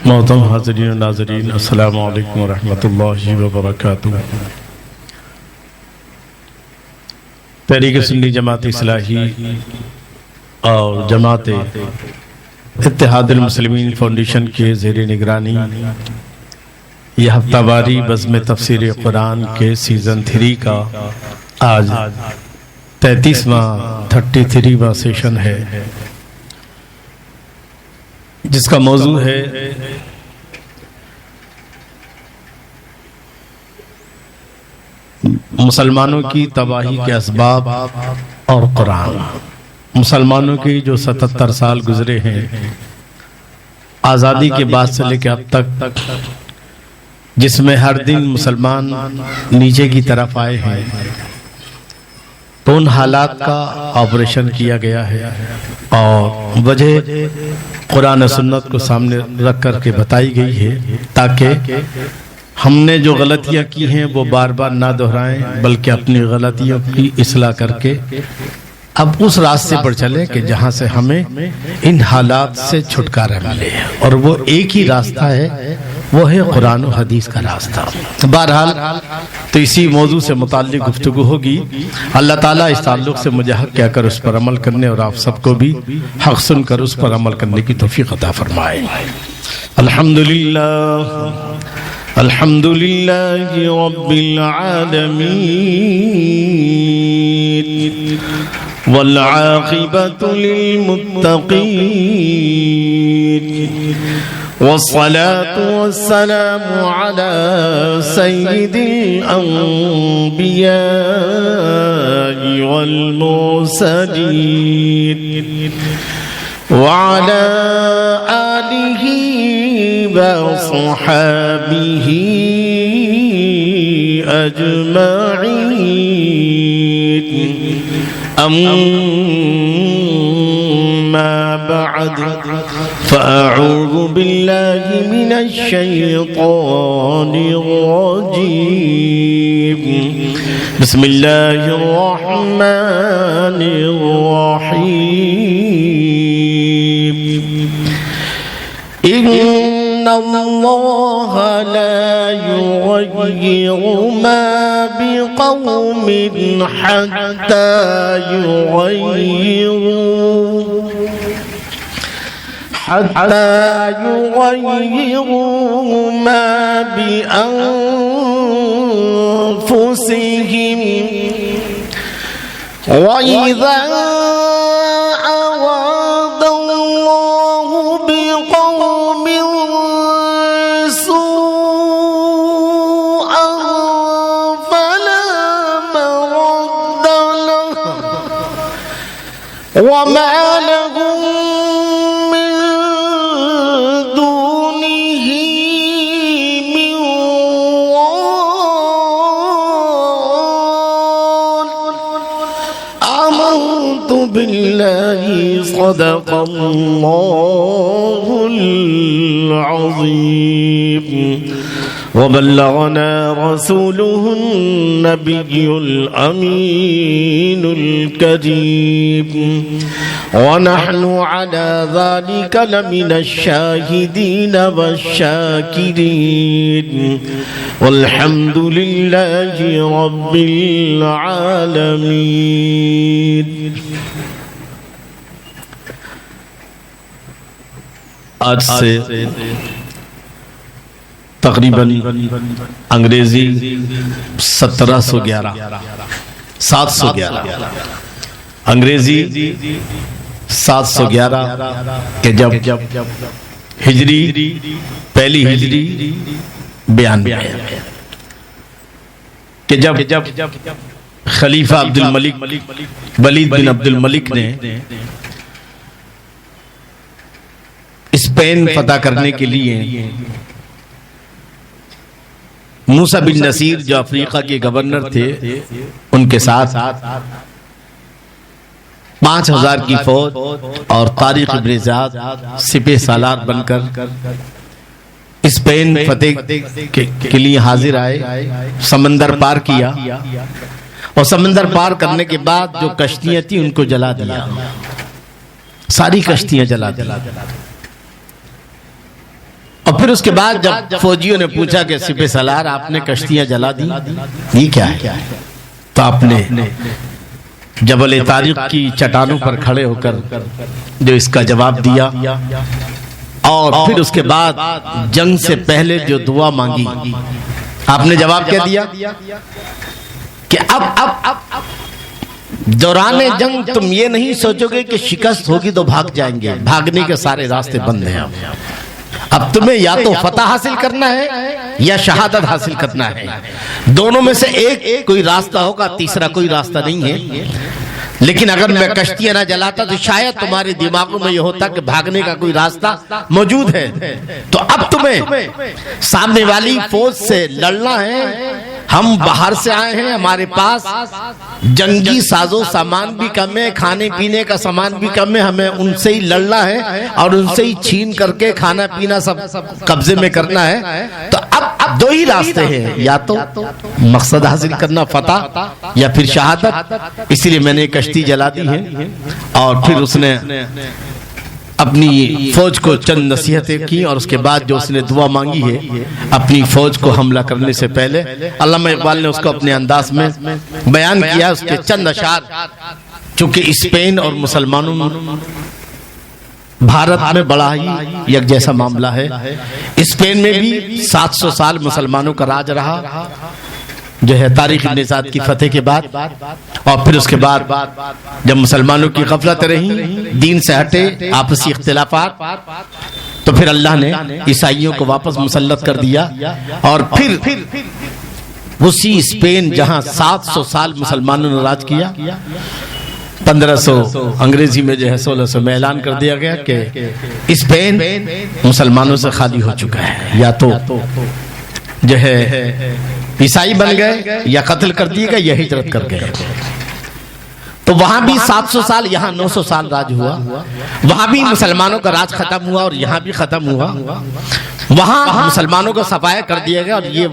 محترم حاضرین و ناظرین، السلام علیکم ورحمۃ اللہ وبرکاتہ۔ تحریک سنی جماعت اصلاحی اور جماعت اتحاد المسلمین فاؤنڈیشن کے زیر نگرانی یہ ہفتہ واری بزم تفسیر قرآن کے سیزن 3 کا آج 33واں سیشن ہے، جس کا موضوع ہے مسلمانوں کی تباہی کے اسباب اور قرآن۔ مسلمانوں کی جو 77 سال گزرے ہیں آزادی کے بعد سے لے کے اب تک، جس میں ہر دن مسلمان نیچے کی طرف آئے ہیں، تو ان حالات کا آپریشن کیا گیا ہے اور وجہ قرآن و سنت کو سامنے رکھ کر کے بتائی گئی ہے، تاکہ ہم نے جو غلطیاں کی ہیں وہ بار بار نہ دہرائیں، بلکہ اپنی غلطیوں کی اصلاح کر کے اب اس راستے پر چلیں کہ جہاں سے ہمیں ان حالات سے چھٹکارا ملے، اور وہ ایک ہی راستہ ہے، وہ ہے قرآن و حدیث کا راستہ۔ بہرحال تو اسی موضوع سے متعلق گفتگو ہوگی۔ اللہ تعالیٰ اس تعلق سے مجھے حق کہہ کر اس پر عمل کرنے اور آپ سب کو بھی حق سن کر اس پر عمل کرنے کی توفیق عطا فرمائے۔ الحمدللہ رب العالمین والعاقبۃ للمتقین والصلاة والسلام على سيد الأنبياء والمرسلين وعلى آله وصحابه أجمعين، أما بعد فأعوذ بالله من الشيطان الرجيم، بسم الله الرحمن الرحيم، إن الله لا يغير ما بقوم حتى يغيروا ما بأنفسهم، وإذا أراد الله بقوم سوءا فلا مرد له وما لهم بالله صدق الله العظيم وبلغنا رسوله النبي الأمين الكريم، ونحن على ذلك لمن الشاهدين والشاكرين، والحمد لله رب العالمين۔ آج سے تقریباً انگریزی 711 انگریزی 711 کہ جب ہجری پہلی ہجری بیان میں ہے کہ جب خلیفہ عبد الملک ولید بن عبد الملک نے اسپین فتح کرنے کے لیے موسیٰ بن نصیر جو افریقہ کے گورنر تھے ان کے ساتھ 5000 کی فوج اور طارق ابن زیاد سپہ سالار بن کر اسپین فتح کے لیے حاضر آئے، سمندر پار کیا، اور سمندر پار کرنے کے بعد جو کشتیاں تھیں ان کو جلا دیا، ساری کشتیاں جلا دی، اور پھر اس کے بعد جب فوجیوں نے پوچھا کہ سپہ سالار آپ نے کشتیاں جلا دی، یہ کیا ہے؟ تو آپ نے جبل طارق کی چٹانوں پر کھڑے ہو کر جو اس کا جواب دیا، اور پھر اس کے بعد جنگ سے پہلے جو دعا مانگی، آپ نے جواب کیا دیا کہ اب دوران جنگ تم یہ نہیں سوچو گے کہ شکست ہوگی تو بھاگ جائیں گے، بھاگنے کے سارے راستے بند ہیں۔ اب تمہیں یا تو فتح حاصل کرنا ہے یا شہادت حاصل کرنا ہے، دونوں میں سے ایک کوئی راستہ ہوگا، تیسرا کوئی راستہ نہیں ہے۔ لیکن اگر میں کشتیاں نہ جلاتا تو شاید تمہارے دماغوں میں یہ ہوتا کہ بھاگنے کا کوئی راستہ موجود ہے۔ تو اب تمہیں سامنے والی فوج سے لڑنا ہے، ہم باہر سے آئے ہیں، ہمارے پاس جنگی ساز و سامان بھی کم ہے، کھانے پینے کا سامان بھی کم ہے، ہمیں ان سے ہی لڑنا ہے اور ان سے ہی چھین کر کے کھانا پینا سب قبضے میں کرنا ہے۔ تو اب دو ہی راستے ہیں، یا تو مقصد حاصل کرنا فتح یا پھر شہادت، اس لیے میں نے کشتی جلا دی ہے۔ اور پھر اس نے اپنی فوج کو چند نصیحتیں کی، اور اس کے بعد جو اس نے دعا مانگی ہے اپنی فوج کو حملہ کرنے سے پہلے، علامہ اقبال نے اس کو اپنے انداز میں بیان کیا۔ اس کے چند اشعار، چونکہ اسپین اور مسلمانوں بھارت میں بڑا ہی یک جیسا معاملہ ہے، اسپین میں بھی 700 سال مسلمانوں کا راج رہا جو ہے تاریخ ابن سعد کی فتح کے بعد، اور پھر اس کے بعد جب مسلمانوں کی غفلت رہی، دین سے ہٹے، آپسی اختلافات، تو پھر اللہ نے عیسائیوں کو واپس مسلط کر دیا، اور پھر اسی اسپین جہاں 700 سال مسلمانوں نے راج کیا، 1500 انگریزی میں جو ہے 1600 میں اعلان کر دیا گیا کہ اسپین مسلمانوں سے خالی ہو چکا ہے، یا تو جو ہے عیسائی بن گئے یا قتل کر دیے گئے یا ہجرت کر گئے۔ تو وہاں بھی 700 سال، یہاں 900 سال راج ہوا، وہاں بھی مسلمانوں کا راج ختم ہوا اور یہاں بھی ختم ہوا، وہاں مسلمانوں کو صفایا کر دیا گیا، اور یہ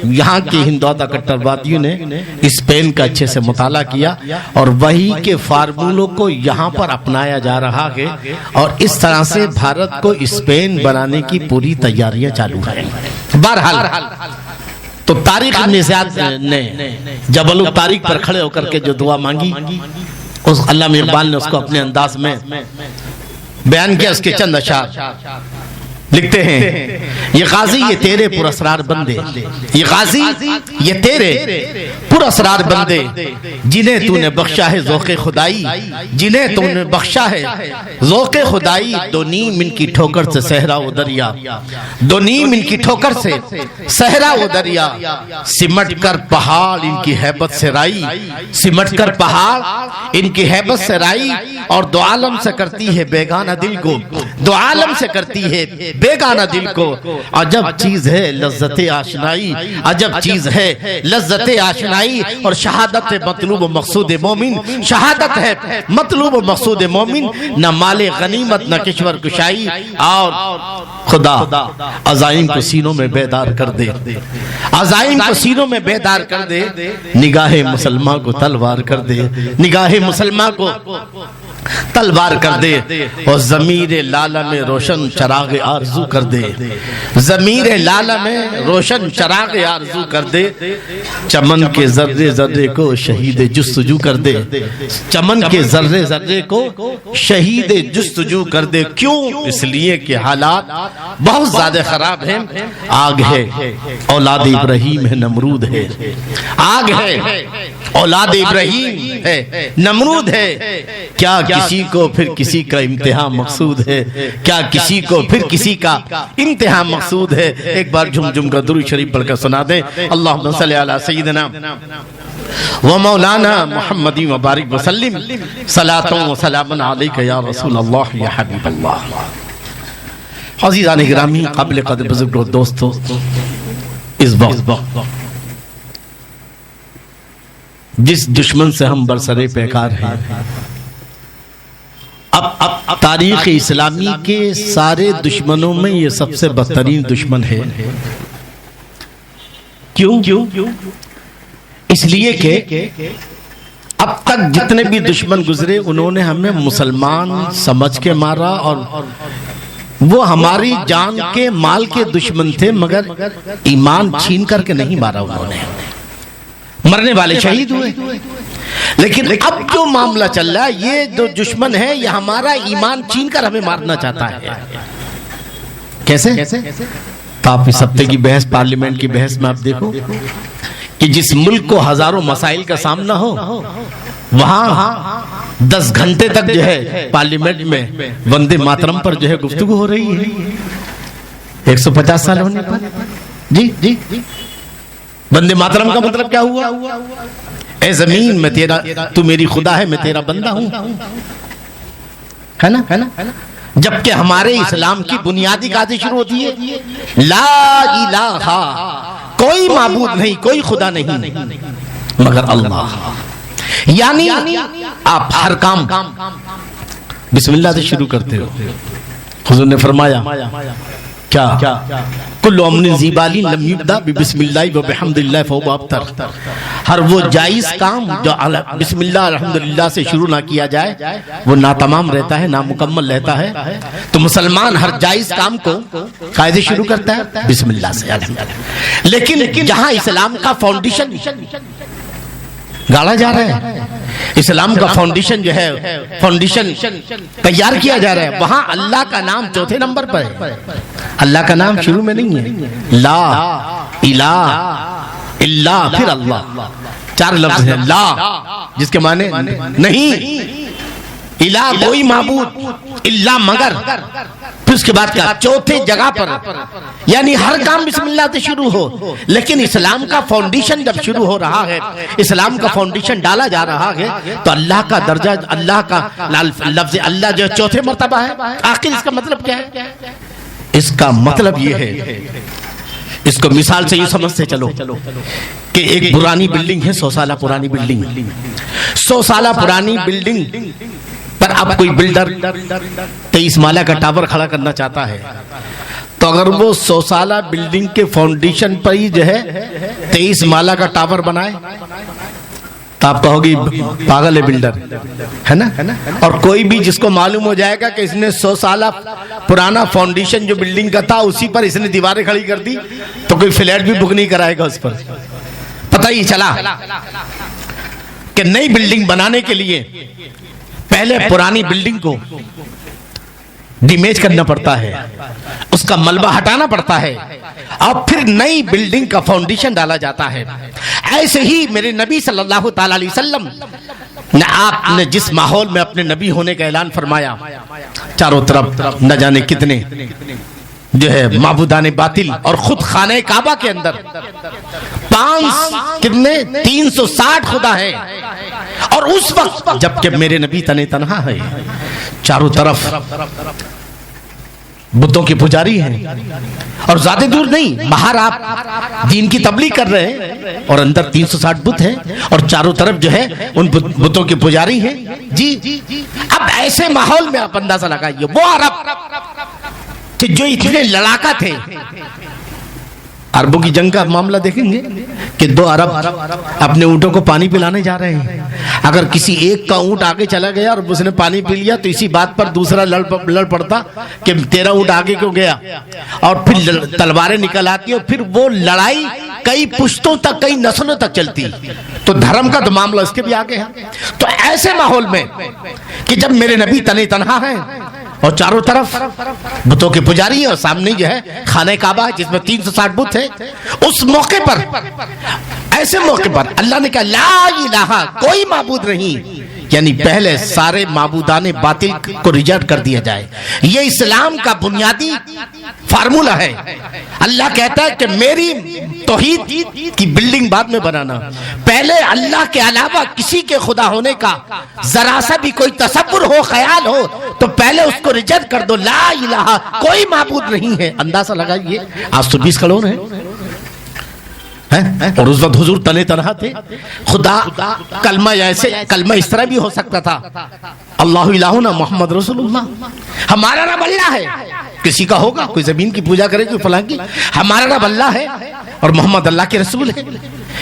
یہاں کے ہندوتا کٹروادیوں نے اسپین کا اچھے سے مطالعہ کیا اور وہی کے فارمولوں کو یہاں پر اپنایا جا رہا ہے، اور اس طرح سے بھارت کو اسپین بنانے کی پوری تیاریاں چالو ہیں۔ بہرحال تو طارق ابن زیاد نے جبل طارق پر کھڑے ہو کر کے جو دعا مانگی، اس علامہ اقبال نے اس کو اپنے انداز میں بیان کیا۔ اس کے چند اشعار لکھتے ہیں، یہ غازی یہ تیرے پراسرار بندے، یہ غازی یہ تیرے پراسرار بندے، جنہیں تو نے بخشا ہے ذوق خدائی، جنہیں تو نے بخشا ہے ذوق خدائی، دو نیم ان کی ٹھوکر سے صحرا و دریا، دو نیم ان کی ٹھوکر سے صحرا و دریا، سمٹ کر پہاڑ ان کی ہیبت سے رائی، سمٹ کر پہاڑ ان کی ہیبت سے رائی، اور دو عالم سے کرتی ہے بیگانہ دل کو، دو عالم سے کرتی ہے بیگانہ دل کو، عجب چیز ہے لذت آشنائی، عجب چیز ہے لذت آشنائی، اور شہادت مطلوب و مقصود مومن، شہادت ہے مطلوب و مقصود مومن، نہ مال غنیمت نہ کشور کشائی، اور خدا عزائم کو سینوں میں بیدار کر دے، عزائم کو سینوں میں بیدار کر دے، نگاہ مسلمان کو تلوار کر دے، نگاہ مسلمان کو تلوار کر دے، اور ضمیر لالہ میں روشن چراغ آرزو کر دے، ضمیر لالہ میں روشن چراغ آرزو کر دے، چمن کے ذرے ذرے کو شہید جستجو کر دے، چمن کے ذرے ذرے کو شہید جستجو کر دے۔ کیوں؟ اس لیے کہ حالات بہت زیادہ خراب ہیں، آگ ہے اولاد ابراہیم ہے نمرود ہے، آگ ہے اولاد ابراہیم ہے نمرود ہے، کیا کسی کو پھر کسی کا امتحان مقصود ہے، کیا کسی کو پھر کسی کا امتحان مقصود ہے۔ ایک بار جھم جھم کا درود شریف پڑھ کر سنا دیں، اللہم صلی علی سیدنا و مولانا محمد و بارک وسلم، صلاۃ و سلام علیک یا رسول اللہ یا حبیب اللہ۔ عزیزان گرامی، قابل قدر بزرگ و دوستو، اس وقت جس دشمن سے ہم برسرے پیکار ہیں، اب تاریخ اسلامی کے سارے دشمنوں میں یہ سب سے بدترین دشمن ہے۔ کیوں؟ اس لیے کہ اب تک جتنے بھی دشمن گزرے انہوں نے ہمیں مسلمان سمجھ کے مارا اور وہ ہماری جان کے مال کے دشمن تھے، مگر ایمان چھین کر کے نہیں مارا انہوں نے، مرنے والے شہید ہوئے۔ لیکن اب جو معاملہ چل رہا ہے، یہ جو دشمن ہے یہ ہمارا ایمان چھین کر ہمیں مارنا چاہتا ہے۔ کیسے؟ تو آپ اس ہفتے کی بحث، پارلیمنٹ کی بحث میں آپ دیکھو کہ جس ملک کو ہزاروں مسائل کا سامنا ہو، وہاں 10 گھنٹے تک جو ہے پارلیمنٹ میں وندے ماترم پر جو ہے گفتگو ہو رہی ہے 150 سال ہونے پر۔ جی وندے ماترم کا مطلب کیا ہوا؟ اے زمین میں تیرا، تو میری خدا ہے، میں تیرا بندہ ہوں، ہے نا؟ جبکہ ہمارے اسلام کی بنیادی قاعدے شروع ہوتی ہے لا الہ، کوئی معبود نہیں، کوئی خدا نہیں مگر اللہ۔ یعنی آپ ہر کام بسم اللہ سے شروع کرتے ہو۔ حضور نے فرمایا کیا؟ کل امن زیبالی لم یبدا بسم اللہ و بحمد اللہ فہو ابتر۔ ہر وہ جائز کام جو بسم اللہ الحمدللہ سے شروع نہ کیا جائے وہ ناتمام رہتا ہے، نامکمل رہتا ہے۔ تو مسلمان ہر جائز کام کو قاعدے شروع کرتا ہے بسم اللہ سے، الحمدللہ۔ لیکن جہاں اسلام کا فاؤنڈیشن گاڑا جا رہا ہے، اسلام کا فاؤنڈیشن جو ہے، فاؤنڈیشن تیار کیا جا رہا ہے، وہاں اللہ کا نام چوتھے نمبر پر ہے۔ اللہ کا نام شروع میں نہیں ہے، لا الہ الا، پھر اللہ، 4 لفظ ہیں۔ لا جس کے معنی نہیں، الہ کوئی معبود، الا مگر، پھر اس کے بعد کیا؟ چوتھے جگہ پر، یعنی ہر کام بسم اللہ سے شروع ہو۔ لیکن اسلام کا فاؤنڈیشن جب شروع ہو رہا ہے، اسلام کا فاؤنڈیشن ڈالا جا رہا ہے، تو اللہ کا درجہ، اللہ کا لفظ اللہ جو چوتھے مرتبہ ہے۔ آخر اس کا مطلب کیا ہے؟ اس کا مطلب یہ ہے، اس کو مثال سے یہ سمجھتے چلو کہ ایک پرانی بلڈنگ ہے، 100 سالہ پرانی بلڈنگ، 100 سالہ پرانی بلڈنگ پر اب کوئی بلڈر 23 مالہ کا ٹاور کھڑا کرنا چاہتا ہے، تو اگر وہ 100 سالہ بلڈنگ کے فاؤنڈیشن پر ہی جو ہے 23 مالہ کا ٹاور بنائے تو آپ کہو گی پاگل ہے بلڈر، ہے نا؟ اور کوئی بھی جس کو معلوم ہو جائے گا کہ اس نے 100 سالہ پرانا فاؤنڈیشن جو بلڈنگ کا تھا اسی پر اس نے دیواریں کھڑی کر دی، تو کوئی فلیٹ بھی بک نہیں کرائے گا اس پر۔ پتہ ہی چلا کہ نئی بلڈنگ بنانے کے لیے پہلے پرانی بلڈنگ کو ڈیمیج کرنا پڑتا ہے، اس کا ملبہ ہٹانا پڑتا ہے، اور پھر نئی بلڈنگ کا فاؤنڈیشن ڈالا جاتا ہے۔ ایسے ہی میرے نبی صلی اللہ تعالی علیہ وسلم نے، آپ نے جس ماحول میں اپنے نبی ہونے کا اعلان فرمایا، چاروں طرف نہ جانے کتنے جو ہے معبودان باطل، اور خود خانہ کعبہ کے اندر 360 خدا ہے، اور اس وقت جبکہ میرے نبی تنہا ہے، چاروں طرف بتوں کے پجاری ہیں، اور زیادہ دور نہیں، باہر آپ دین کی تبلیغ کر رہے ہیں اور اندر 360 بت ہیں، اور چاروں طرف جو ہے ان بتوں کے پجاری ہیں۔ جی اب ایسے ماحول میں آپ اندازہ لگائیے، وہ عرب کہ جو اتنے لڑاکا تھے، عربوں کی جنگ کا معاملہ دیکھیں گے کہ 2 عرب اپنے اونٹوں کو پانی پلانے جا رہے ہیں، اگر کسی ایک کا اونٹ آگے چلا گیا اور اس نے پانی پی لیا تو اسی بات پر دوسرا لڑ پڑتا کہ تیرا اونٹ آگے کیوں گیا، اور پھر تلواریں نکل آتی اور پھر وہ لڑائی کئی پشتوں تک، کئی نسلوں تک چلتی۔ تو دھرم کا تو معاملہ اس کے بھی آگے ہے۔ تو ایسے ماحول میں کہ جب میرے نبی تنہا ہیں اور چاروں طرف بتوں کے پجاری ہیں، اور سامنے جو ہے خانہ کعبہ جس میں 360 بت ہیں، اس موقع پر، ایسے موقع پر اللہ نے کہا لا الہ، کوئی معبود نہیں، یعنی پہلے سارے معبودان باطل کو ریجیکٹ کر دیا جائے۔ یہ اسلام کا بنیادی فارمولہ ہے۔ اللہ کہتا ہے کہ میری توحید کی بلڈنگ بعد میں بنانا، پہلے اللہ کے علاوہ کسی کے خدا ہونے کا ذرا سا بھی کوئی تصور ہو، خیال ہو، تو پہلے اس کو ریجیکٹ کر دو، لا الہ، کوئی معبود نہیں ہے۔ اندازہ لگائیے آج تو 20 کروڑ ہیں، اور اس وقت حضور تنہا تھے۔ خدا کلمہ ایسے، کلمہ اس طرح بھی ہو سکتا تھا، اللہ الہنا محمد رسول اللہ، ہمارا رب اللہ ہے۔ کسی کا ہوگا کوئی زمین کی پوجا کرے، کوئی فلاں کی، ہمارا رب اللہ ہے اور محمد اللہ کے رسول ہے،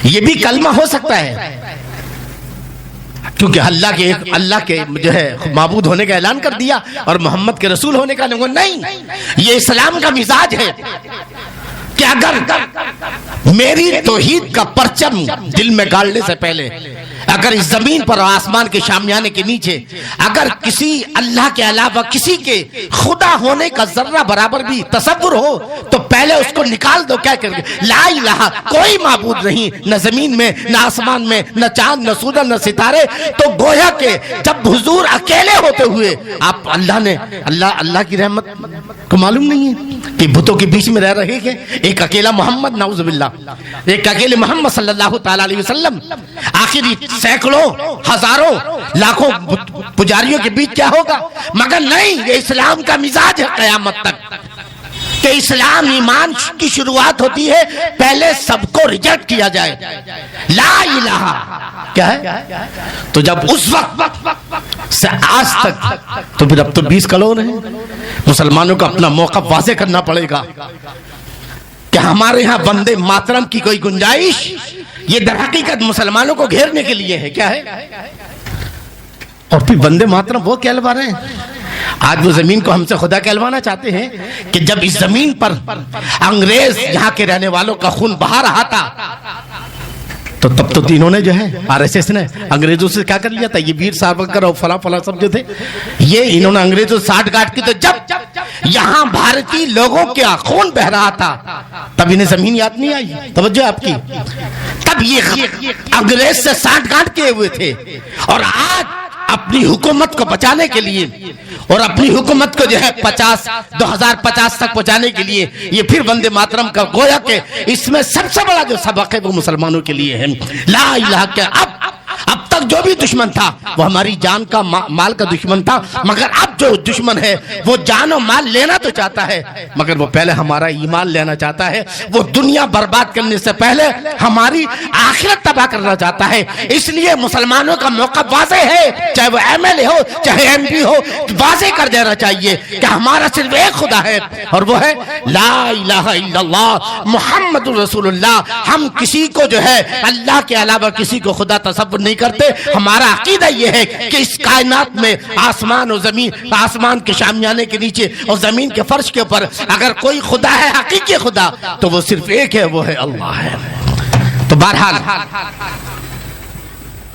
یہ بھی کلمہ ہو سکتا ہے۔ کیونکہ اللہ کے جو ہے معبود ہونے کا اعلان کر دیا اور محمد کے رسول ہونے کا نہیں. یہ اسلام کا مزاج ہے کہ اگر میری توحید کا پرچم دل میں گاڑنے سے پہلے اگر اس زمین پر اور آسمان کے شامیانے کے نیچے اگر کسی اللہ کے علاوہ کسی کے خدا ہونے کا ذرہ برابر بھی تصور ہو تو پہلے اس کو نکال دو. کیا کریں گے؟ لا الہ، کوئی معبود نہیں، نہ زمین میں نہ آسمان میں، نہ چاند نہ سورج نہ ستارے. تو گویا کہ جب حضور اکیلے ہوتے ہوئے آپ اللہ کی رحمت کو معلوم نہیں ہے کہ بتوں کے بیچ میں رہ رہے ہیں. ایک اکیلا محمد، نعوذ باللہ، ایک اکیلے محمد صلی اللہ تعالی علیہ وسلم آخری سینکڑوں ہزاروں لاکھوں پجاریوں کے بیچ کیا ہوگا؟ مگر نہیں، یہ اسلام کا مزاج ہے قیامت تک کہ اسلام ایمان کی شروعات ہوتی ہے پہلے سب کو ریجیکٹ کیا جائے. لا الہ کیا ہے؟ تو جب اس وقت سے آج تک تو پھر اب تو 20 کروڑ ہیں. مسلمانوں کو اپنا موقف واضح کرنا پڑے گا کہ ہمارے ہاں وندے ماترم کی کوئی گنجائش یہ در حقیقت مسلمانوں کو گھیرنے کے لیے ہے. کیا ہے؟ اور پھر وندے ماترم وہ کہلوا رہے ہیں. آج وہ زمین کو ہم سے خدا کہلوانا چاہتے ہیں کہ جب اس زمین پر انگریز یہاں کے رہنے والوں کا خون بہا رہا تھا تو تب تو انہوں نے جو ہے RSS نے انگریزوں سے کیا کر لیا تھا؟ یہ ویر ساورکر اور فلاں سب جو تھے یہ انہوں نے انگریزوں سے ساٹھ گاٹھ کی. تو جب یہاں بھارتی لوگوں کا خون بہ رہا تھا تب انہیں زمین یاد نہیں آئی. توجہ آپ کی، تب یہ انگریز سے ساٹھ گاٹھ کیے ہوئے تھے اور آج اپنی حکومت کو بچانے کے لیے اور اپنی حکومت کو جو ہے 2050 تک پہنچانے کے لیے یہ پھر وندے ماترم کا گویا کہ اس میں سب سے بڑا جو سبق ہے وہ مسلمانوں کے لیے ہے. لا الہ کہ اب تک جو بھی دشمن تھا وہ ہماری جان کا مال کا دشمن تھا، مگر اب جو دشمن ہے وہ جان و مال لینا تو چاہتا ہے مگر وہ پہلے ہمارا ایمان لینا چاہتا ہے. وہ دنیا برباد کرنے سے پہلے ہماری آخرت تباہ کرنا چاہتا ہے. اس لیے مسلمانوں کا موقع واضح ہے، چاہے وہ MLA ہو چاہے MP ہو، واضح کر دینا چاہیے کہ ہمارا صرف ایک خدا ہے اور وہ ہے لا الہ الا اللہ محمد رسول اللہ. ہم کسی کو جو ہے اللہ کے علاوہ کسی کو خدا تصور نہیں کرتے. ہمارا عقیدہ یہ ہے کہ اس کائنات میں آسمان و زمین، آسمان کے شامیانے کے نیچے اور زمین کے فرش کے اوپر اگر کوئی خدا ہے حقیقی خدا تو وہ صرف ایک ہے، وہ ہے اللہ ہے. تو بہرحال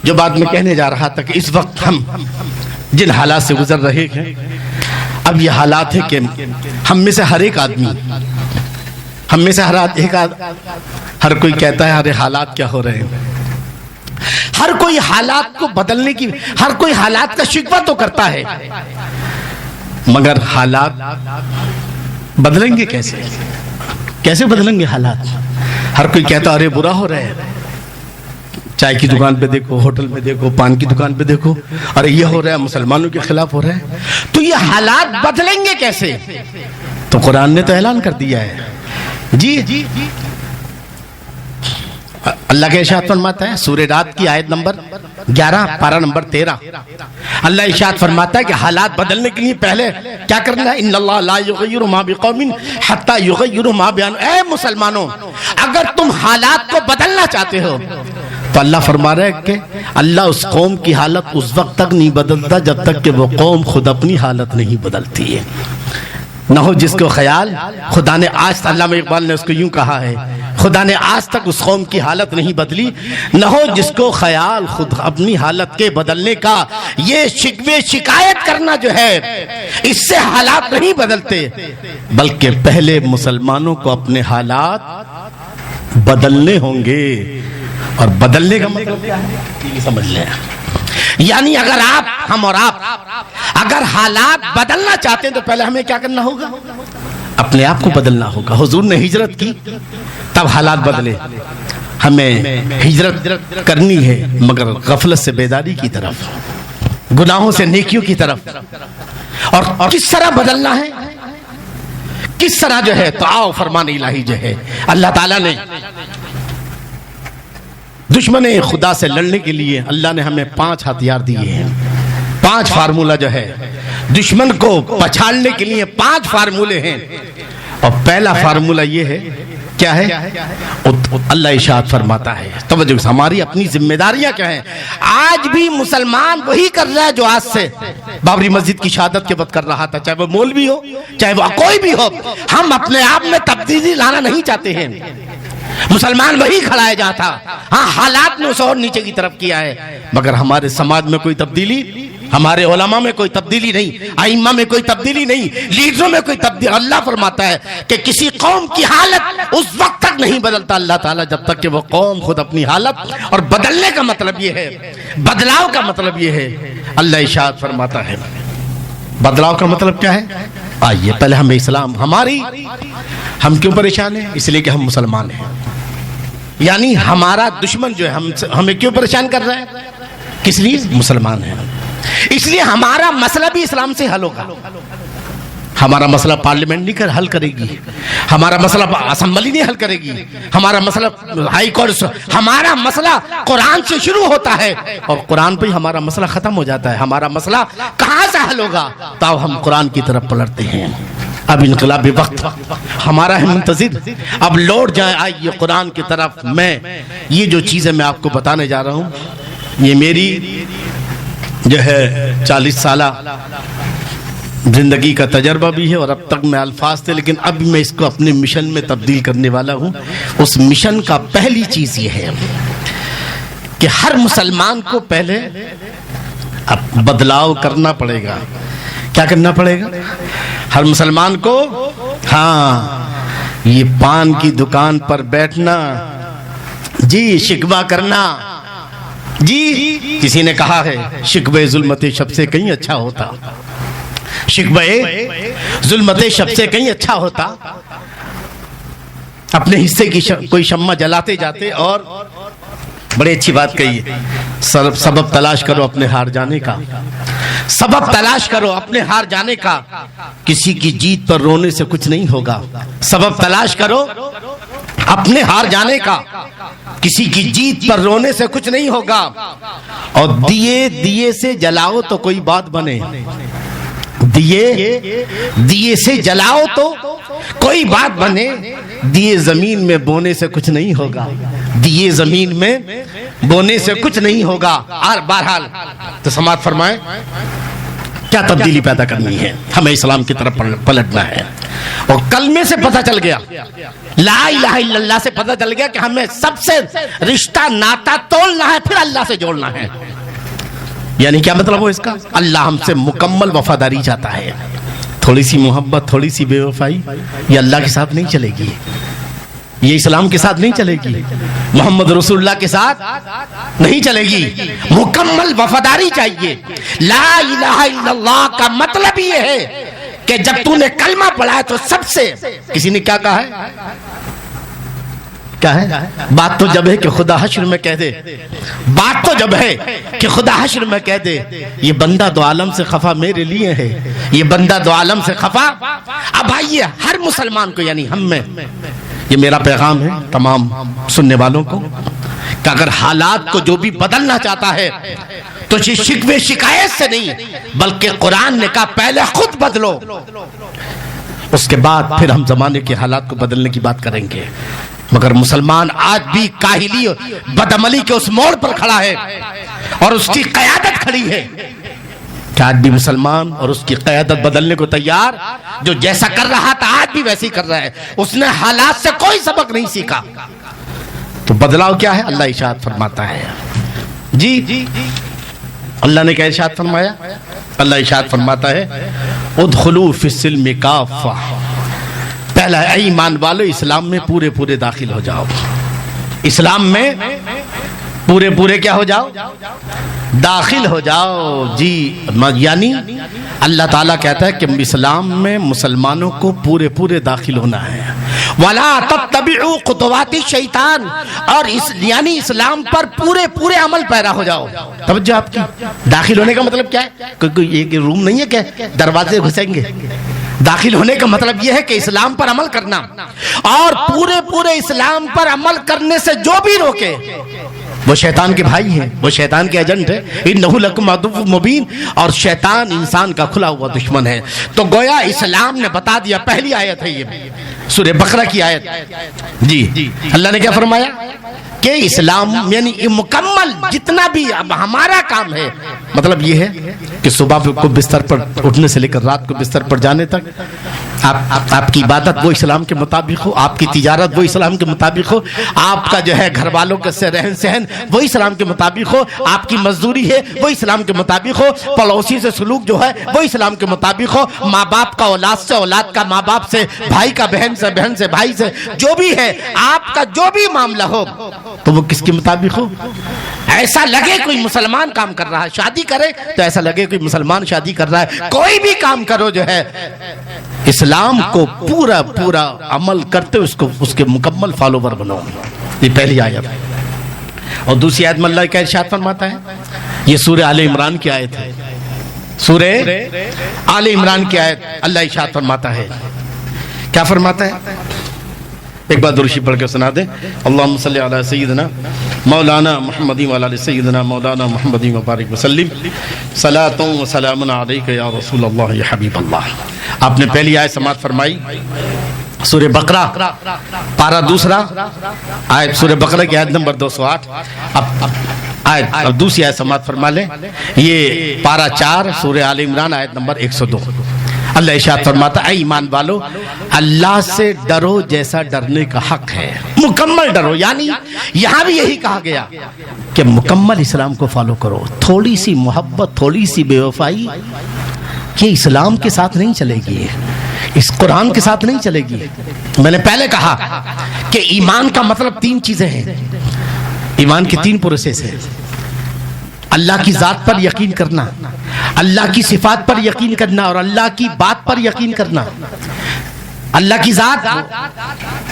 جو بات میں کہنے جا رہا تھا کہ اس وقت ہم جن حالات سے گزر رہے ہیں اب یہ حالات ہے کہ ہم میں سے ہر ایک آدمی، ہم میں سے ہر کوئی کہتا ہے ارے حالات کیا ہو رہے ہیں. ہر کوئی حالات کو بدلنے کی، ہر کوئی حالات کا شکوہ تو کرتا ہے مگر حالات بدلیں گے کیسے؟ کیسے بدلیں گے حالات؟ ہر کوئی کہتا ارے برا ہو رہا ہے، چائے کی دکان پہ دیکھو، ہوٹل میں دیکھو، پان کی دکان پہ دیکھو، ارے یہ ہو رہا ہے، مسلمانوں کے خلاف ہو رہا ہے. تو یہ حالات بدلیں گے کیسے؟ تو قرآن نے تو اعلان کر دیا ہے. جی اللہ کے ارشاد فرماتا ہے سورہ رات کی آیت نمبر 11 پارہ نمبر 13 اللہ ارشاد فرماتا ہے کہ حالات بدلنے کے لیے پہلے کیا کرنا ہے؟ ان اللہ لا یغیر ما بقوم حتی یغیروا ما بانفسہم. اے مسلمانوں اگر تم حالات کو بدلنا چاہتے ہو تو اللہ فرما رہا ہے کہ اللہ اس قوم کی حالت اس وقت تک نہیں بدلتا جب تک کہ وہ قوم خود اپنی حالت نہیں بدلتی ہے. نہ ہو جس کو خیال خدا نے آج، علامہ اقبال نے اس کو یوں کہا ہے، خدا نے آج تک اس قوم کی حالت نہیں بدلی. نہ ہو جس کو خیال خود اپنی حالت کے بدلنے کا. یہ شکوے شکایت کرنا جو ہے اس سے حالات نہیں بدلتے بلکہ پہلے مسلمانوں کو اپنے حالات بدلنے ہوں گے. اور بدلنے کا مطلب کیا ہے یہ سمجھ لیں. یعنی اگر ہم اور آپ اگر حالات بدلنا چاہتے ہیں تو پہلے ہمیں کیا کرنا ہوگا؟ اپنے آپ کو بدلنا ہوگا. حضور نے ہجرت کی تب حالات بدلے. ہمیں ہجرت کرنی ہے مگر غفلت سے بیداری کی طرف، گناہوں سے نیکیوں کی طرف. اور کس طرح بدلنا ہے، کس طرح جو ہے؟ تو آؤ فرمان الہی جو ہے اللہ تعالیٰ نے دشمن خدا سے لڑنے کے لیے اللہ نے ہمیں 5 ہتھیار دیے ہیں. 5 فارمولہ جو ہے دشمن کو پچھاڑنے کے لیے 5 فارمولے ہیں. اور پہلا فارمولہ یہ ہے، کیا ہے؟ اللہ ارشاد فرماتا ہے، توجہ، ہماری اپنی ذمہ داریاں کیا ہیں؟ آج بھی مسلمان وہی کر رہا ہے جو آج سے بابری مسجد کی شہادت کے وقت کر رہا تھا، چاہے وہ مولوی ہو، چاہے وہ کوئی بھی ہو۔ ہم اپنے آپ میں تبدیلی لانا نہیں چاہتے ہیں، مسلمان وہی کھڑا ہے جہاں تھا۔ ہاں، حالات نے اسے اور نیچے کی طرف کیا ہے، مگر ہمارے سماج میں کوئی تبدیلی، ہمارے علماء میں کوئی تبدیلی نہیں، ائمہ میں کوئی تبدیلی نہیں، لیڈروں میں کوئی تبدیلی۔ اللہ فرماتا ہے کہ کسی قوم کی حالت اس وقت تک نہیں بدلتا اللہ تعالیٰ جب تک کہ وہ قوم خود اپنی حالت، اور بدلنے کا مطلب یہ ہے، بدلاؤ کا مطلب یہ ہے، اللہ ارشاد فرماتا ہے بدلاؤ کا مطلب کیا ہے؟ آئیے پہلے ہمیں اسلام، ہم کیوں پریشان ہیں؟ اس لیے کہ ہم مسلمان ہیں، یعنی ہمارا دشمن جو ہے ہمیں کیوں پریشان کر رہا ہے؟ کس لیے؟ مسلمان ہیں، اس لیے ہمارا مسئلہ بھی اسلام سے حل ہوگا۔ ہمارا مسئلہ پارلیمنٹ نہیں حل کرے گی، ہمارا مسئلہ اسمبلی نہیں حل کرے گی، ہمارا مسئلہ ہائی کورٹ، ہمارا مسئلہ قرآن سے شروع ہوتا ہے اور قرآن پہ ہی ہمارا مسئلہ ختم ہو جاتا ہے۔ ہمارا مسئلہ کہاں سے حل ہوگا؟ تو ہم قرآن کی طرف پلٹتے ہیں۔ اب انقلابی وقت ہمارا ہے منتظر، اب لوٹ جائے، آئیے قرآن کی طرف۔ میں یہ جو چیزیں میں آپ کو بتانے جا رہا ہوں، یہ میری جو ہے 40 سالہ زندگی کا تجربہ بھی ہے، اور اب تک میں الفاظ تھے، لیکن اب میں اس کو اپنے مشن میں تبدیل کرنے والا ہوں۔ اس مشن کا پہلی چیز یہ ہے کہ ہر مسلمان کو پہلے اب بدلاؤ کرنا پڑے گا۔ کیا کرنا پڑے گا؟ ہر مسلمان کو، ہاں، یہ پان کی دکان پر بیٹھنا، جی شکوہ کرنا، جی کسی نے کہا ہے شکوہ ظلمت شب سے کہیں اچھا ہوتا، شکوہ ظلمت شب سے کہیں اچھا ہوتا۔ اپنے حصے کی کوئی شمع جلاتے جاتے، اور بڑی اچھی بات کہی ہے، سبب تلاش کرو اپنے ہار جانے کا، سبب تلاش کرو اپنے ہار جانے کا، کسی کی جیت پر رونے سے کچھ نہیں ہوگا۔ سبب تلاش کرو اپنے ہار جانے کا، کسی کی جیت پر رونے سے کچھ نہیں ہوگا۔ اور دیے سے جلاؤ تو کوئی بات بنے، دیے سے جلاؤ تو کوئی بات بنے، دیے زمین میں بونے سے کچھ نہیں ہوگا، دیے زمین میں بونے سے کچھ نہیں ہوگا۔ اور بہرحال تو سماعت فرمائیں، کیا تبدیلی پیدا کرنی ہے؟ ہمیں اسلام کی طرف پلٹنا ہے، اور کلمے سے پتہ چل گیا، لا الہ الا اللہ سے پتہ چل گیا کہ ہمیں سب سے رشتہ ناتا تولنا ہے، پھر اللہ سے جوڑنا ہے۔ یعنی کیا مطلب ہو اس کا؟ اللہ ہم سے مکمل وفاداری چاہتا ہے۔ تھوڑی سی محبت، تھوڑی سی بے وفائی یہ اللہ کے ساتھ نہیں چلے گی، یہ اسلام کے ساتھ نہیں چلے گی، محمد رسول اللہ کے ساتھ نہیں چلے گی۔ مکمل وفاداری چاہیے۔ لا الہ الا اللہ کا مطلب یہ ہے کہ جب تو نے کلمہ پڑھا ہے تو سب سے، کسی نے کیا کہا ہے؟ کیا ہے؟ بات تو جب ہے کہ خدا حشر میں کہہ دے، بات تو جب ہے کہ خدا حشر میں کہہ دے، یہ بندہ دو عالم سے خفا میرے لیے ہے، یہ بندہ دو عالم سے خفا۔ اب آئیے ہر مسلمان کو، یعنی ہم میں، یہ میرا پیغام ہے تمام سننے والوں کو، کہ اگر حالات کو جو بھی بدلنا چاہتا ہے تو شکوے شکایت سے نہیں، بلکہ قرآن نے کہا پہلے خود بدلو، اس کے بعد پھر ہم زمانے کے حالات کو بدلنے کی بات کریں گے۔ مگر مسلمان آج بھی کاہلی بدعملی کے اس موڑ پر کھڑا ہے، اور اس کی قیادت کھڑی ہے کہ آج بھی مسلمان اور اس کی قیادت بدلنے کو تیار، جو جیسا کر رہا تھا آج بھی ویسے ہی کر رہا ہے، اس نے حالات سے کوئی سبق نہیں سیکھا۔ تو بدلاؤ کیا ہے؟ اللہ ارشاد فرماتا ہے، جی اللہ نے کیا ارشاد فرمایا؟ اللہ ارشاد فرماتا ہے ادخلوا فی السلم کافہ، پہلا اے ایمان والو اسلام میں پورے پورے داخل ہو جاؤ، اسلام میں پورے پورے کیا ہو جاؤ؟ داخل ہو جاؤ۔ جی یعنی اللہ تعالیٰ کہتا ہے کہ اسلام میں مسلمانوں کو پورے پورے داخل ہونا ہے۔ وَلَا تَتَّبِعُوا خُطُوَاتِ الشَّيْطَانِ، اور یعنی اسلام پر پورے پورے عمل پیرا ہو جاؤ۔ توجہ آپ کی، داخل ہونے کا مطلب کیا ہے؟ کوئی ایک روم نہیں ہے کہ دروازے گھسیں گے۔ داخل ہونے کا مطلب یہ ہے کہ اسلام پر عمل کرنا، اور پورے پورے اسلام پر عمل کرنے سے جو بھی روکے وہ شیطان کے بھائی ہیں، وہ شیطان کے ایجنٹ ہے. انہ لکم عدو مبین، اور شیطان انسان کا کھلا ہوا دشمن ہے. تو گویا اسلام نے بتا دیا. پہلی آیت ہے یہ سورہ بقرہ کی آیت. جی اللہ نے کیا فرمایا کہ اسلام یعنی مکمل جتنا بھی اب ہمارا کام ہے، مطلب یہ ہے کہ صبح کو بستر پر اٹھنے سے لے کر رات کو بستر پر جانے تک آپ کی عبادت وہ اسلام کے مطابق ہو، آپ کی تجارت وہ اسلام کے مطابق ہو، آپ کا جو ہے گھر والوں کے سے رہن سہن وہ اسلام کے مطابق ہو، آپ کی مزدوری ہے وہ اسلام کے مطابق ہو، پڑوسی سے سلوک جو ہے وہ اسلام کے مطابق ہو، ماں باپ کا اولاد سے، اولاد کا ماں باپ سے، بھائی کا بہن سے، بہن سے بھائی سے، جو بھی ہے آپ کا جو بھی معاملہ ہو تو وہ کس کے مطابق ہو. ایسا لگے کوئی مسلمان کام کر رہا ہے، شادی کرے تو ایسا لگے کوئی مسلمان شادی کر رہا ہے. کوئی بھی کام کرو جو ہے اسلام کو پورا پورا عمل کرتے اس کے مکمل فالوور بنو. یہ پہلی آیت. اور دوسری آیت میں اللہ کا ارشاد فرماتا ہے، یہ سورہ آل عمران کی آیت ہے. سورہ آل عمران کی آیت اللہ ارشاد فرماتا ہے. کیا فرماتا ہے؟ ایک بار درود پڑھ کے سنا دیں. اللہم صلی علی سیدنا مولانا محمد وعلی آل سیدنا مولانا محمد وبارک وسلم. صلاۃ و سلام علیک یا رسول اللہ یا حبیب اللہ. آپ نے پہلی آیت سماعت فرمائی سورہ بقرہ پارہ دوسرا آیت، سورہ بقرہ کی آیت نمبر 208. اب دوسری آیت سماعت فرما لیں، یہ پارہ 4 سورہ آل عمران آیت نمبر 102. اللہ ارشاد فرماتا ہے، اے ایمان والو اللہ سے ڈرو جیسا ڈرنے کا حق ہے، مکمل ڈرو. یعنی یہاں بھی یہی کہا گیا کہ مکمل اسلام کو فالو کرو. تھوڑی سی محبت، تھوڑی سی بے وفائی یہ اسلام کے ساتھ نہیں چلے گی، اس قرآن کے ساتھ نہیں چلے گی. میں نے پہلے کہا کہ ایمان کا مطلب 3 چیزیں ہیں. ایمان کی 3 پروسیس ہے. اللہ کی ذات پر یقین کرنا، اللہ کی صفات پر یقین کرنا، اور اللہ کی بات پر یقین کرنا. اللہ کی ذات،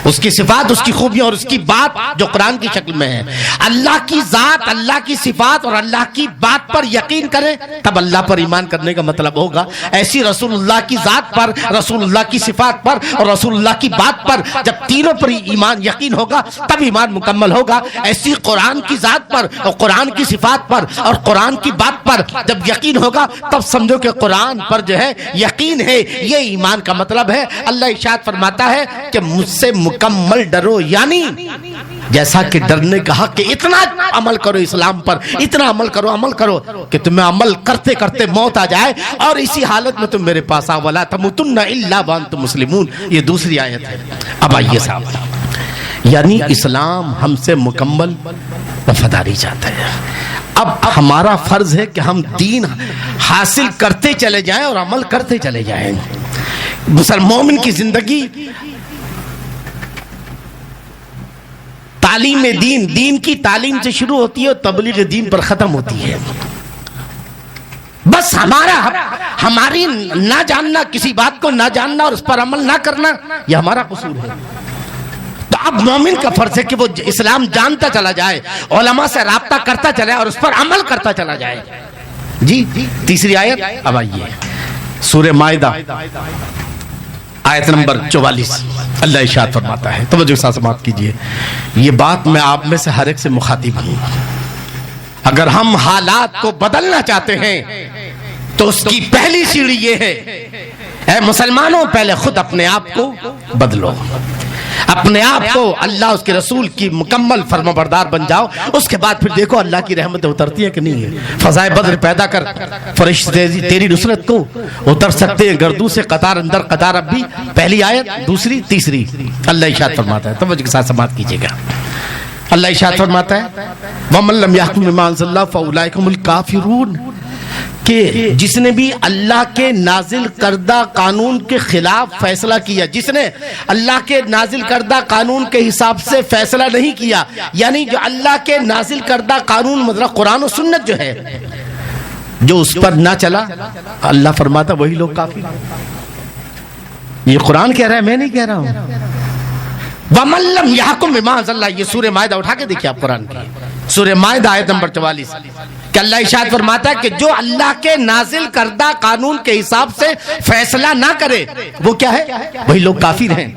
اس کی صفات، اس کی خوبیاں اور اس کی بات جو قرآن کی شکل میں ہے. اللہ کی ذات، اللہ کی صفات اور اللہ کی بات پر یقین کریں تب اللہ پر ایمان کرنے کا مطلب ہوگا. ایسی رسول اللہ کی ذات پر، رسول اللہ کی صفات پر اور رسول اللہ کی بات پر جب تینوں پر ایمان یقین ہوگا تب ایمان مکمل ہوگا. ایسی قرآن کی ذات پر اور قرآن کی صفات پر اور قرآن کی بات پر جب یقین ہوگا تب سمجھو کہ قرآن پر جو ہے یقین ہے. یہ ایمان کا مطلب ہے. اللہ ارشاد فرماتا ہے کہ مجھ سے مکمل ڈرو، یعنی جیسا کہ ڈرنے کا حق کہ اتنا عمل کرو اسلام پر، اتنا عمل کرو کہ تمہیں عمل کرتے کرتے موت آ جائے اور اسی حالت میں تم میرے پاس آؤ. وَلَا تَمُوتُنَّ إِلَّا وَأَنْتُمْ مُسْلِمُونَ. یہ دوسری آیت ہے. اب آئیے صاحب، یعنی اسلام ہم سے مکمل وفاداری چاہتا ہے. اب ہمارا فرض ہے کہ ہم دین حاصل کرتے چلے جائیں اور عمل کرتے چلے جائیں. مومن کی زندگی تعلیم دین کی تعلیم سے شروع ہوتی ہے اور تبلیغ دین پر ختم ہوتی ہے. بس ہماری نہ جاننا، کسی بات کو نہ جاننا اور اس پر عمل نہ کرنا، یہ ہمارا قصور ہے. تو اب مومن کا فرض ہے کہ وہ اسلام جانتا چلا جائے، علماء سے رابطہ کرتا چلا جائے اور اس پر عمل کرتا چلا جائے. جی تیسری آیت. اب آئیے سورہ مائدہ آیت نمبر 44. اللہ ارشاد فرماتا ہے، توجہ کے ساتھ سماعت کیجئے. یہ بات میں آپ میں سے ہر ایک سے مخاطب ہوں. اگر ہم حالات کو بدلنا چاہتے ہیں تو اس کی پہلی سیڑھی یہ ہے، اے مسلمانوں پہلے خود اپنے آپ کو بدلو، اپنے آپ کو اللہ اس کے رسول کی مکمل فرما بردار بن جاؤ. اس کے بعد پھر دیکھو اللہ کی رحمتیں اترتی ہیں کہ نہیں ہے. فضائے بدر پیدا کر، فرشتے تیری نصرت کو اتر سکتے ہیں گردوں سے قطار اندر قطار. اب بھی پہلی آیت، دوسری، تیسری. اللہ ارشاد فرماتا ہے، توجہ کے ساتھ سماعت کیجیے گا. اللہ ارشاد فرماتا ہے وَمَن لَّمْ يَحْكُم بِمَا أَنزَلَ اللَّهُ فَأُولَٰئِكَ هُمُ الْكَافِرُونَ، کہ جس نے بھی اللہ کے نازل کردہ قانون کے خلاف فیصلہ کیا، جس نے اللہ کے نازل کردہ قانون کے حساب سے فیصلہ نہیں کیا، یعنی جو اللہ کے نازل کردہ قانون مطلب قرآن و سنت جو ہے، جو اس پر نہ چلا، اللہ فرماتا وہی لوگ کافر. یہ قرآن کہہ رہا ہے، میں نہیں کہہ رہا ہوں. وَمَن لَّمْ يَحْكُم بِمَا أَنزَلَ اللَّهُ، یہ سورہ مائدہ اٹھا کے دیکھیں آپ قرآن کی سورہ مائدہ آیت نمبر 44 کہ اللہ ارشاد فرماتا ہے کہ جو اللہ کے نازل کردہ قانون کے حساب سے فیصلہ نہ کرے وہ کیا ہے؟ وہی لوگ کافر ہیں۔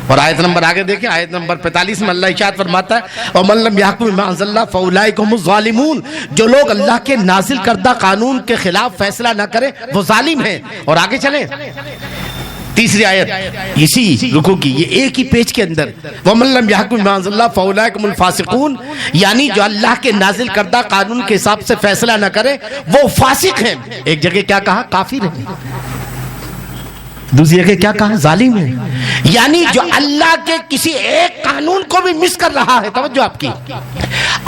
اور آیت نمبر آگے دیکھیں، آیت نمبر 45 میں اللہ ارشاد فرماتا ہے وَمَن لَّمْ يَحْكُم بِمَا أَنزَلَ اللَّهُ فَأُولَٰئِكَ هُمُ الظَّالِمُونَ، جو لوگ اللہ کے نازل کردہ قانون کے خلاف فیصلہ نہ کرے وہ ظالم ہیں۔ اور آگے چلیں، تیسری آیت اسی رکوع کی، یہ ایک ہی پیج کے اندر وَمَن لَّمْ يَحْكُم بِمَا أَنزَلَ اللَّهُ فَأُولَٰئِكَ هُمُ الْفَاسِقُونَ، یعنی جو اللہ کے نازل کردہ قانون کے حساب سے فیصلہ نہ کرے وہ فاسق ہیں۔ ایک جگہ کیا کہا؟ کافر ہیں۔ دوسری جگہ کیا کہا؟ ظالم ہے۔ یعنی جو اللہ کے کسی ایک قانون کو بھی مس کر رہا ہے، توجہ آپ کی،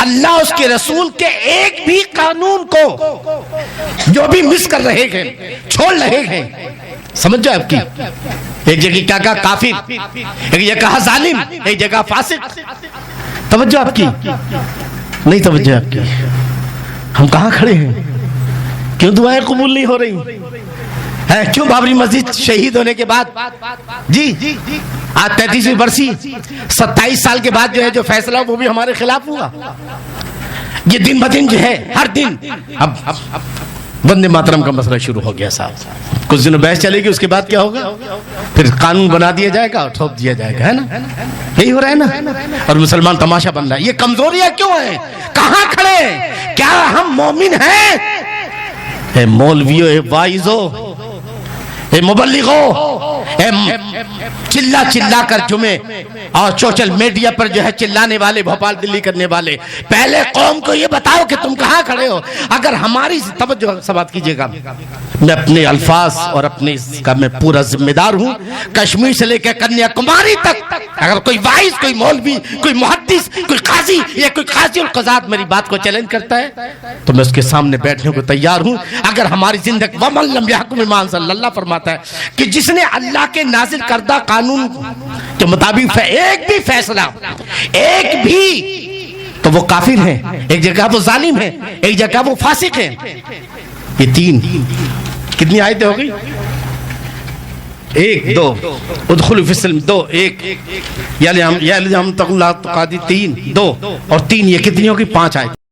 اللہ اس کے رسول کے ایک بھی قانون کو جو بھی مس کر رہے ہیں، چھوڑ رہے ہیں، سمجھو آپ کی، ایک جگہ کیا کہا؟ کافر، ایک جگہ کہا ظالم، ایک جگہ فاسق۔ توجہ آپ کی نہیں؟ توجہ آپ کی؟ ہم کہاں کھڑے ہیں؟ کیوں دعائیں قبول نہیں ہو رہی؟ کیوں بابری مسجد شہید ہونے کے بعد جی آج 33ویں برسی 27 سال کے بعد جو ہے جو فیصلہ وہ بھی ہمارے خلاف ہوا؟ یہ دن بدن جو ہے ہر دن اب وندے ماترم کا مسئلہ شروع ہو گیا صاحب، کچھ دنوں بحث چلے گی، اس کے بعد کیا ہوگا؟ پھر قانون بنا دیا جائے گا اور ٹھوپ دیا جائے گا، ہے نا؟ یہی ہو رہا ہے نا؟ اور مسلمان تماشا بن رہا ہے۔ یہ کمزوریاں کیوں ہیں؟ کہاں کھڑے ہیں؟ کیا ہم مومن ہیں؟ اے مولویو، اے وائزو، اے مبلغو، اے چلا چلا کر جمعے اور سوشل میڈیا پر جو ہے چلانے والے، بھوپال دلی کرنے والے، پہلے قوم کو یہ بتاؤ کہ تم کہاں کھڑے ہو۔ اگر ہماری توجہ سے بات کیجئے گا، میں اپنے الفاظ اور اپنے اس کا میں پورا ذمہ دار ہوں، کشمیر سے لے کے کنیا کماری تک اگر کوئی وائز، کوئی مولوی، کوئی محدث، کوئی قاضی یا کوئی قاضی القضات میری بات کو چیلنج کرتا ہے تو میں اس کے سامنے بیٹھنے کو تیار ہوں۔ اگر ہماری زندگی وَمَن لَّمْ يَحْكُم بِمَا أَنزَلَ اللَّهُ فرماتا ہے کہ جس نے اللہ کے نازل کردہ قانون کے مطابق ایک بھی فیصلہ، ایک بھی، تو وہ کافر ہیں، ایک جگہ وہ ظالم ہیں، ایک جگہ وہ فاسق ہیں۔ یہ تین کتنی آیتیں ہو گئی؟ 1 2 ادخلوا فی السلم 2 1 یعنی ہم تقوا اللہ تقاتی 3 2 اور 3 یہ کتنی ہوگی؟ 5 آیتیں۔